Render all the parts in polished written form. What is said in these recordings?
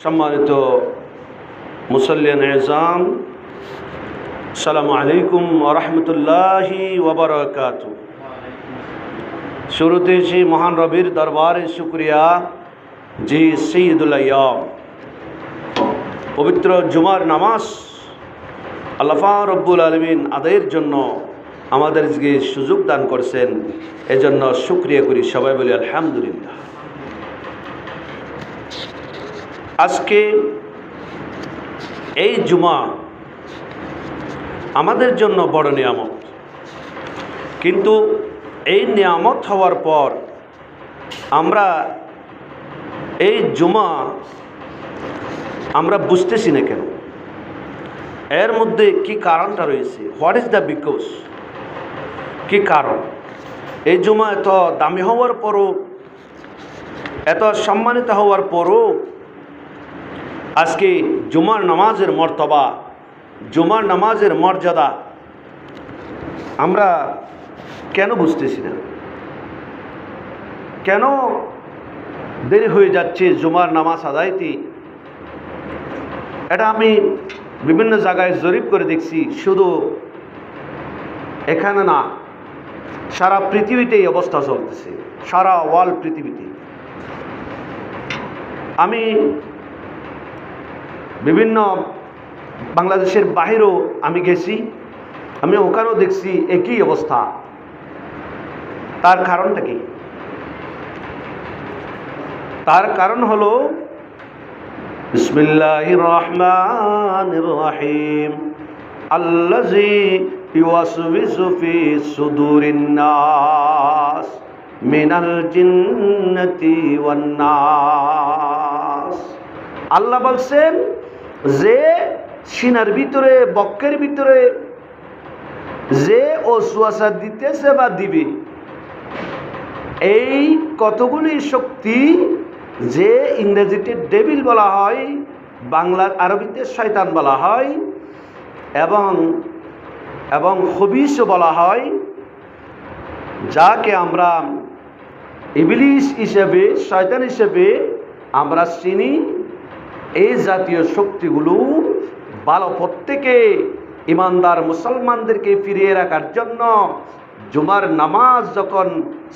সম্মানিত মুসল্লিয়ান এজাম, আসসালামু আলাইকুম ওয়া রাহমাতুল্লাহি ওয়া বারাকাতুহু। শুরুতে সেই মহান রবির দরবারে শুকরিয়া যে সৈয়দুল আইয়াম পবিত্র জুমার নামাজ আল্লাহ রব্বুল আলামিন আদায়ের জন্য আমাদেরকে সুযোগ দান করছেন, এজন্য শুকরিয়া করি। সবাই বলি আলহামদুলিল্লাহ। আজকে এই জুমা আমাদের জন্য বড় নিয়ামত, কিন্তু এই নিয়ামত হওয়ার পর আমরা এই জুমা আমরা বুঝতেছি না কেন, এর মধ্যে কি কারণটা রয়েছে, হোয়াট ইজ দ্য বিকজ, কি কারণ এই জুমা এত দামি হওয়ার পরও, এত সম্মানিত হওয়ার পরও আজকে জুমার নামাজের মর্তবা, জুমার নামাজের মর্যাদা আমরা কেন বুঝতেছি না? কেন দেরি হয়ে যাচ্ছে জুমার নামাজ আদায়তে? এটা আমি বিভিন্ন জায়গায় জরিপ করে দেখছি, শুধু এখানে না, সারা পৃথিবীতে এই অবস্থা চলতেছে, সারা ওয়ার্ল্ড পৃথিবীতে। আমি বিভিন্ন বাংলাদেশের বাহিরেও আমি গেছি, আমি ওখানেও দেখছি একই অবস্থা। তার কারণটা কি? তার কারণ হলো বিসমিল্লাহির রহমানির রহিম, আল্লাযী ইউওয়াসবিসু ফি সুদুরিন নাস মিনাল জিন্নাতি ওয়ান নাস। আল্লাহ বলছেন যে সিনার ভিতরে, বক্ষের ভিতরে যে ওয়াসওয়াসা দিতেছে বা দিবে, এই কতগুলি শক্তি, যে ইংরেজিতে ডেভিল বলা হয়, বাংলার আরবিতে শয়তান বলা হয়, এবং খবিশ বলা হয়, যাকে আমরা ইবলিস হিসেবে, শয়তান হিসেবে আমরা চিনি। এই জাতীয় শক্তিগুলো ভালো প্রত্যেকে ইমানদার মুসলমানদেরকে ফিরিয়ে রাখার জন্য জুমার নামাজ যখন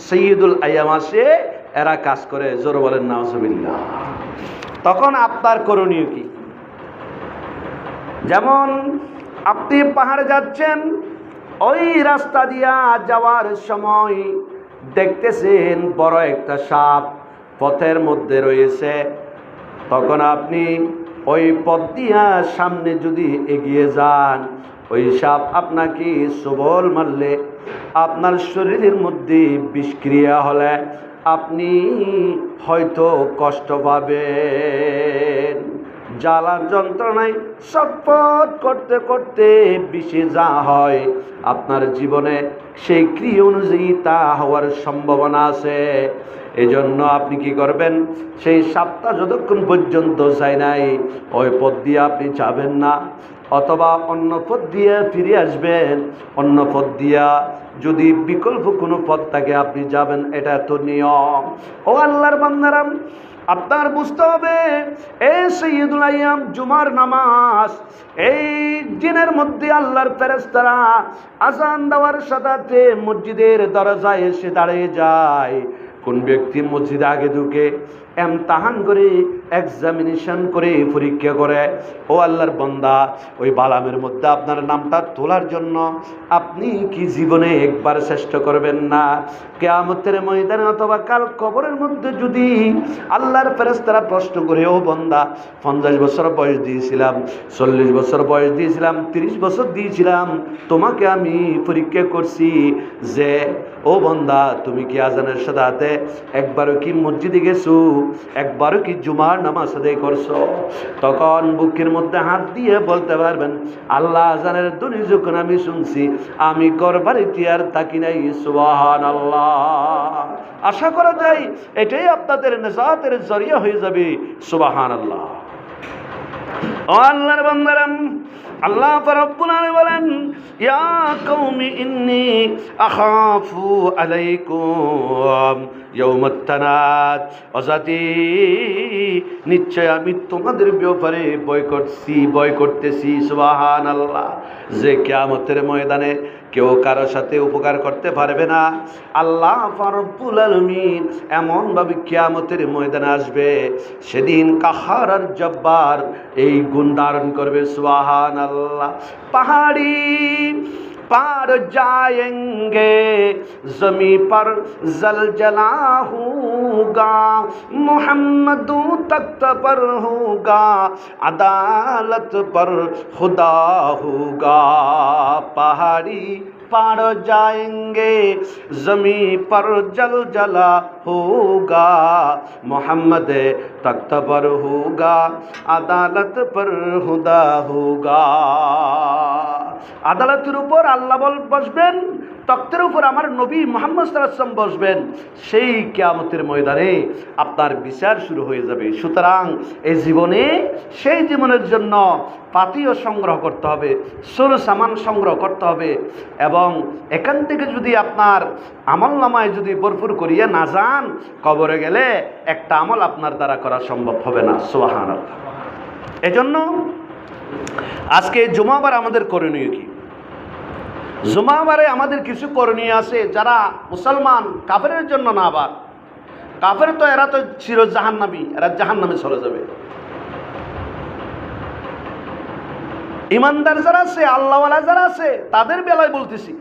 সৈয়দুল আইয়াম আসে, এরা কাজ করে। জোর বলেন নাউজুবিল্লাহ। তখন আপনার করণীয় কি? যেমন আপনি পাহাড়ে যাচ্ছেন, ওই রাস্তা দিয়া যাওয়ার সময় দেখতেছেন বড় একটা সাপ পথের মধ্যে রয়েছে, তখন আপনি ওই পথ দিয়া সামনে যদি এগিয়ে যান, ওই সাপ আপনাকে সবল মারলে, আপনার শরীরের মধ্যে বিষক্রিয়া হলে আপনি হয়তো কষ্ট পাবেন। জ্বালার যন্ত্রণায় ছটফট করতে করতে বিষে যা হয়, আপনার জীবনে সেই ক্রিয়া অনুযায়ী তা হওয়ার সম্ভাবনা আছে। এজন্য আপনি কি করবেন? সেই সাপটা যতক্ষণ পর্যন্ত যায় নাই, ওই পথ দিয়ে আপনি যাবেন না, অথবা অন্য পথ দিয়ে ফিরে আসবেন। অন্য পথ দিয়া যদি বিকল্প কোনো পথ থাকে আপনি যাবেন, এটা তো নিয়ম। ও আল্লাহর বান্দারা, আপনার বুঝতে হবে, এই সৈয়দুল আইয়াম জুমার নামাজ, এই দিনের মধ্যে আল্লাহর ফেরেশতারা আযান দেওয়ার সাথে মসজিদের দরজায় এসে দাঁড়িয়ে যায়। কোন ব্যক্তি মসজিদে আগে ঢুকে এমতাহান করে, এক্সামিনেশন করে, পরীক্ষা করে, ও আল্লাহর বান্দা, ওই বালামের মধ্যে আপনার নামটা তোলার জন্য আপনি কি জীবনে একবার চেষ্টা করবেন না? কিয়ামতের ময়দানে অথবা কাল কবরের মধ্যে যদি আল্লাহর ফেরেশতারা প্রশ্ন করে, ও বান্দা, 50 বছর বয়স দিয়েছিলাম, 40 বছর বয়স দিয়েছিলাম, 30 বছর দিয়েছিলাম, তোমাকে আমি পরীক্ষা করছি যে ও বান্দা, তুমি কি আজানের সাথে একবারও কি মসজিদে গেছো? একবারও কি জুমার নামাজ আদায় করছো? তখন বুকের মধ্যে হাত দিয়ে বলতে পারবেন, আল্লাহ আজানের ধ্বনি যখন আমি শুনছি, আমি ঘরবাড়িতে আর থাকি নাই। সুবহানাল্লাহ। আশা করা যায় এটাই আপনাদের নেজাতের জরিয়া হয়ে যাবে। সুবহানাল্লাহ। ও আল্লাহর বান্দারা, আল্লাহ রাব্বুল আলামিন বলেন, ইয়া কওমি ইন্নী আখাফু আলাইকুম ইয়াউমাত তানাদ, অজাতি নিশ্চয় আমি তোমাদের ব্যাপারে ভয় করতেছি সুবহানাল্লাহ, যে কিয়ামতের ময়দানে কেউ কারোর সাথে উপকার করতে পারবে না। আল্লাহ রাব্বুল আলামিন এমনভাবে কিয়ামতের ময়দানে আসবে, সেদিন কাহার আর জব্বার এই গুণ ধারণ করবে সুবহানাল্লাহ। পাহাড়ি पार जाएंगे, जमी पर जलजला होगा, मोहम्मद तख्त पर होगा, अदालत पर खुदा होगा। पहाड़ी पार जाएंगे, जमी पर जलजला होगा, मोहम्मद तख्त पर होगा, अदालत पर खुदा होगा। আদালতের উপর আল্লাহ বসবেন, তখ্তের উপর আমার নবী মুহাম্মদ সাল্লাল্লাহু আলাইহি ওয়াসাল্লাম বসবেন। সেই কিয়ামতের ময়দানে আপনার বিচার শুরু হয়ে যাবে। সুতরাং এই জীবনে, সেই জীবনের জন্য পাতিও সংগ্রহ করতে হবে, সরু সামান সংগ্রহ করতে হবে, এবং এখান থেকে যদি আপনার আমলনামায় যদি ভরপুর করিয়ে না যান, কবরে গেলে একটা আমল আপনার দ্বারা করা সম্ভব হবে না। সুবহানাল্লাহ। এজন্য আজকে জুমাবার আমাদের করণীয় কি? জুমাবারে আমাদের কিছু করণীয় আছে, যারা মুসলমান, কাফেরের জন্য না। আবার কাফের তো এরা তো চির জাহান্নামী, এরা জাহান্নামে চলে যাবে। ইমানদার যারা আছে, আল্লাহওয়ালা যারা আছে, তাদের বেলায় বলতেছি।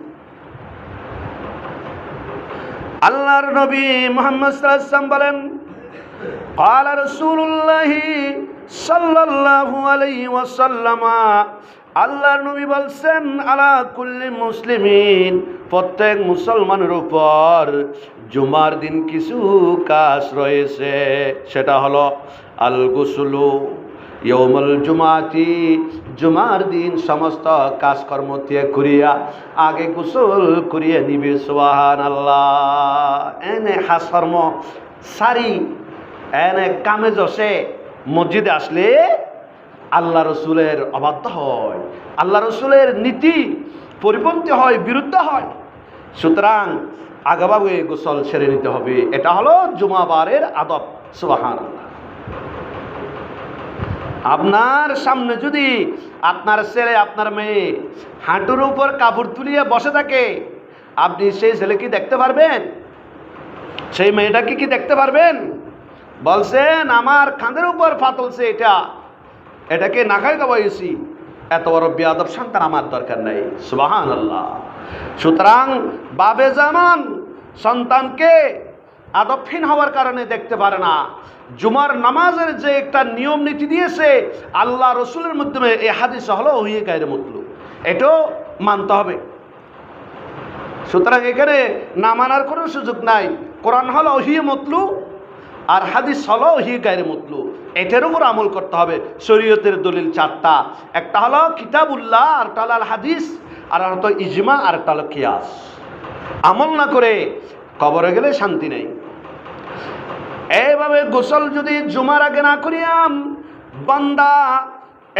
আল্লাহর নবী মুহাম্মদ সাল্লাল্লাহু আলাইহি ওয়াসাল্লাম বলেন, قال رسول الله সাল্লাল্লাহু আলাইহি ওয়াসাল্লাম, আল্লাহর নবী বলছেন, আলা কুল্লি মুসলিমিন, প্রত্যেক মুসলমানের উপর জুমার দিন কিছু কাজ রয়েছে। সেটা হলো আল গুসলু ইয়াউমুল জুমাতি, জুমার দিন সমস্ত কাজকর্ম ত্যাগ করিয়া আগে গোসল করিয়া নিবে। সুবহানাল্লাহ। এনে হাসকর্ম সারি, এনে কামে জসে মসজিদে আসলে আল্লাহ রসুলের অবাধ্য হয়, আল্লাহ রসুলের নীতি পরিপন্থী হয়, বিরুদ্ধ হয়। সুতরাং আগেভাগে গোসল সেরে নিতে হবে। এটা হলো জুমাবারের আদব। সুবহানাল্লাহ। আপনার সামনে যদি আপনার ছেলে, আপনার মেয়ে হাঁটুর উপর কাপড় তুলিয়ে বসে থাকে, আপনি সেই ছেলে কি দেখতে পারবেন? সেই মেয়েটাকে কি দেখতে পারবেন? বলছেন আমার কাঁধের উপর ফাতলছে, এটাকে না খাই খাওয়াইছি, এত বড় বেয়াদব সন্তান আমার দরকার নেই। সুবহানাল্লাহ। সুতরাং বাবে জামান সন্তানকে আদবহীন হওয়ার কারণে দেখতে পারে না। জুমার নামাজের যে একটা নিয়ম নীতি দিয়েছে আল্লাহ রসুলের মাধ্যমে, এই হাদিস হলো ওহী গায়রে মতলুব, এটাও মানতে হবে। সুতরাং এখানে না মানার কোনো সুযোগ নাই। কোরআন হলো ওহী মতলুব, আর হাদিস হলো ওহী গায়রে মতলুব। এটার উপর আমল করতে হবে। শরীয়তের দলিল চারটা, একটা হলো কিতাবুল্লাহ, আরেকটা হলো আল হাদিস, আর একটা ইজমা, আর একটা হলো কিয়াস। আমল না করে কবরে গেলে শান্তি নেই। এইভাবে গোসল যদি জুমার আগে না করিয়াম, বান্দা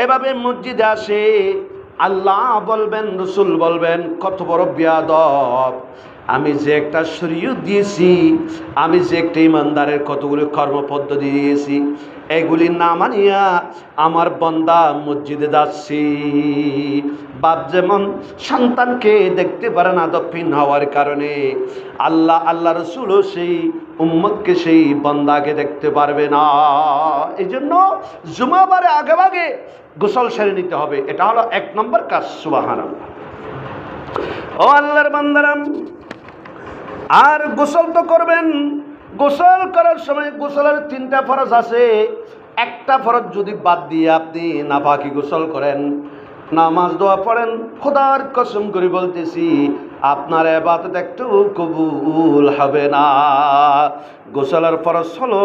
এভাবে মসজিদে আসে, আল্লাহ বলবেন, রসুল বলবেন, কত বড় বেয়াদব, আমি যে একটা শরীয়ত দিয়েছি, আমি যে একটা ইমানদারের কতগুলি কর্মপদ্ধতি দিয়েছি, এগুলি না মানিয়া আমার বান্দা মসজিদে যাচ্ছি। বাপ যেমন সন্তানকে দেখতে পারে না আদবহীন হওয়ার কারণে, আল্লাহ রসুলও সেই উম্মতকে, সেই বান্দাকে দেখতে পারবে না। এই জন্য জুমাবারে আগেভাগে গোসল সেরে নিতে হবে। এটা হলো 1 নম্বর কাজ। সুবহানাল্লাহ। ও আল্লাহর বান্দারা, আর গোসল তো করবেন। গোসল করার সময় গোসলের 3টা ফরজ আছে। একটা ফরজ যদি বাদ দিয়ে আপনি নাপাকি গোসল করেন, নামাজ দোয়া পড়েন, খোদার কসম করে বলতেছি আপনার ইবাদত একটু কবুল হবে না। গোসলের ফরজ হলো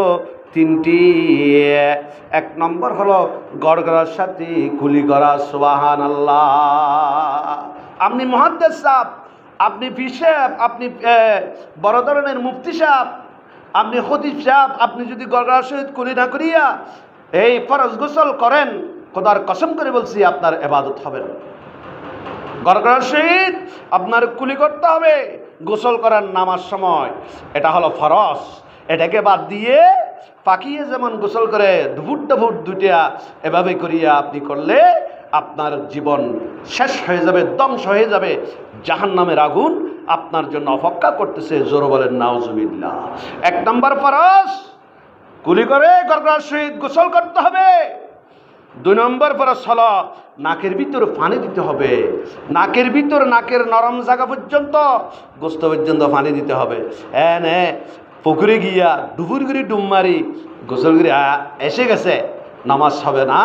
3টি। 1 নম্বর হলো গড়গড়ার সাথে কুলি করা। সুবহানাল্লাহ। আপনি মুহাদ্দিস সাহেব, আপনি পীর সাহেব, আপনি বড় ধরনের মুফতি সাহেব, আপনি খতিব সাহেব, আপনি যদি গড়গড়ার সহিত কুলি না করিয়া এই ফরজ গোসল করেন, খোদার কসম করে বলছি আপনার ইবাদত হবে না। গরগরার সহিত আপনার কুলি করতে হবে গোসল করার নামার সময়, এটা হলো ফরজ। এটাকে বাদ দিয়ে পাকিয়ে যেমন গোসল করে দুপুর দুটিয়া এভাবে করিয়া আপনি করলে আপনার জীবন শেষ হয়ে যাবে, ধ্বংস হয়ে যাবে। জাহান্নামের আগুন আপনার জন্য অপেক্ষা করতেছে। জোরে বলেন নাউজুবিল্লাহ। 1 নম্বর ফরজ, কুলি করে গরগরার সহিত গোসল করতে হবে। 2 নম্বর ফরজ হলো নাকের ভিতর পানি দিতে হবে। নাকের ভিতর, নাকের নরম জায়গা পর্যন্ত, গোস্ত পর্যন্ত পানি দিতে হবে। এনে পুকুরে গিয়া দুপুর করে ডুব মারি গোসল করে এসে গেছে, নামাজ হবে না।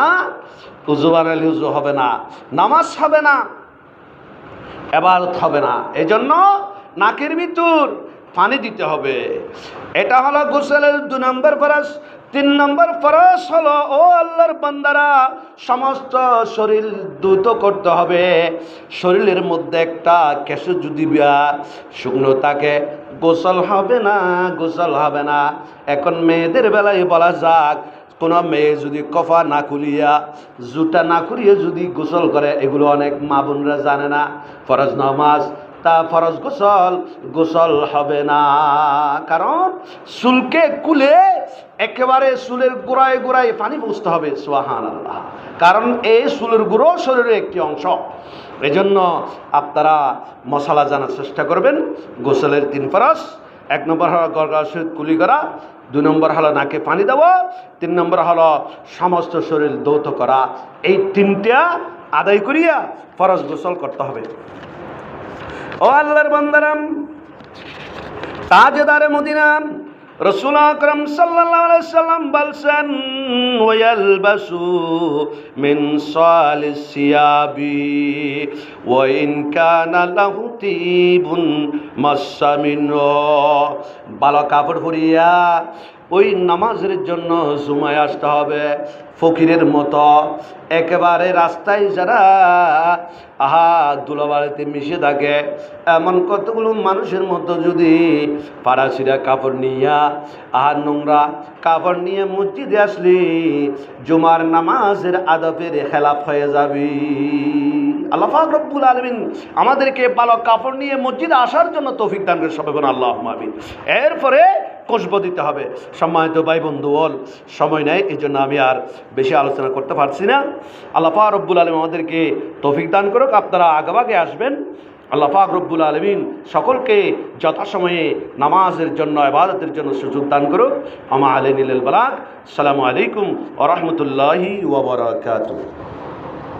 উজু বানালে উজু হবে না, নামাজ হবে না, ইবাদত হবে না। এই জন্য নাকের ভিতর পানি দিতে হবে। এটা হলো গোসলের 2 নম্বর ফরজ। 3 নম্বর ফরজ হলো, ও আল্লাহর বান্দারা, সমস্ত শরীর ধৌত করতে হবে। শরীরের মধ্যে একটা কেশ যদি শুকনো থাকে গোসল হবে না, গোসল হবে না। এখন মেয়েদের বেলায় বলা যাক, কোনো মেয়ে যদি কফা না খুলিয়া, জুতা না খুলিয়ে যদি গোসল করে, এগুলো অনেক মা বোনরা জানে না। ফরজ নামাজ তা ফরজ গোসল হবে না। কারণ চুলকে কুলে একেবারে চুলের গোড়ায় গোড়ায় পানি পৌঁছতে হবে। সুবহানাল্লাহ। কারণ এই চুলের গুঁড়ো শরীরের একটি অংশ। এই জন্য আপনারা মশালা জানার চেষ্টা করবেন। গোসলের 3 ফরজ। 1 নম্বর হলো গরগরার সহিত কুলি করা, 2 নম্বর হলো নাকে পানি দেওয়া, 3 নম্বর হলো সমস্ত শরীর ধৌত করা। এই 3টা আদায় করিয়া ফরজ গোসল করতে হবে। ও আল্লাহর বান্দারাম, তাজদারে মদিনা রাসূল আকরাম সাল্লাল্লাহু আলাইহি সাল্লাম বলছেন, ওয়ালবাসু মিন সালিস সিয়াবি ওয়া ইন কানা লাহু তিবুন মাসামিন। ভালো কাপড় পরিয়া ওই নামাজের জন্য জুমায় আসতে হবে। ফকিরের মতো একেবারে রাস্তায় যারা ধুলাবাড়িতে মিশে থাকে, এমন কতগুলো মানুষের মতো যদি পাড়াছিরা কাপড় নিয়া, নোংরা কাপড় নিয়ে মসজিদে আসলি, জুমার নামাজের আদবের খেলাফ হয়ে যাবি। আল্লাহ পাক রব্বুল আলামিন আমাদেরকে ভালো কাপড় নিয়ে মসজিদে আসার জন্য তৌফিক দান করে, সবাই বলেন আল্লাহুম্মা আমিন। এরপরে কসব দিতে হবে। সম্মানিত ভাই বন্ধু, সময় নেই, এই জন্য আমি আর বেশি আলোচনা করতে পারছি না। আল্লাহ পাক রব্বুল আলামিন আমাদেরকে তৌফিক দান করুক। আপনারা আগেভাগে আসবেন। আল্লাহ পাক রব্বুল আলামিন সকলকে যথাসময়ে নামাজের জন্য, ইবাদতের জন্য সুযোগ দান করুক। আমা আলাইনিল বালাগ। আসসালামু আলাইকুম ওয়া রাহমাতুল্লাহি ওয়া বারাকাতুহু।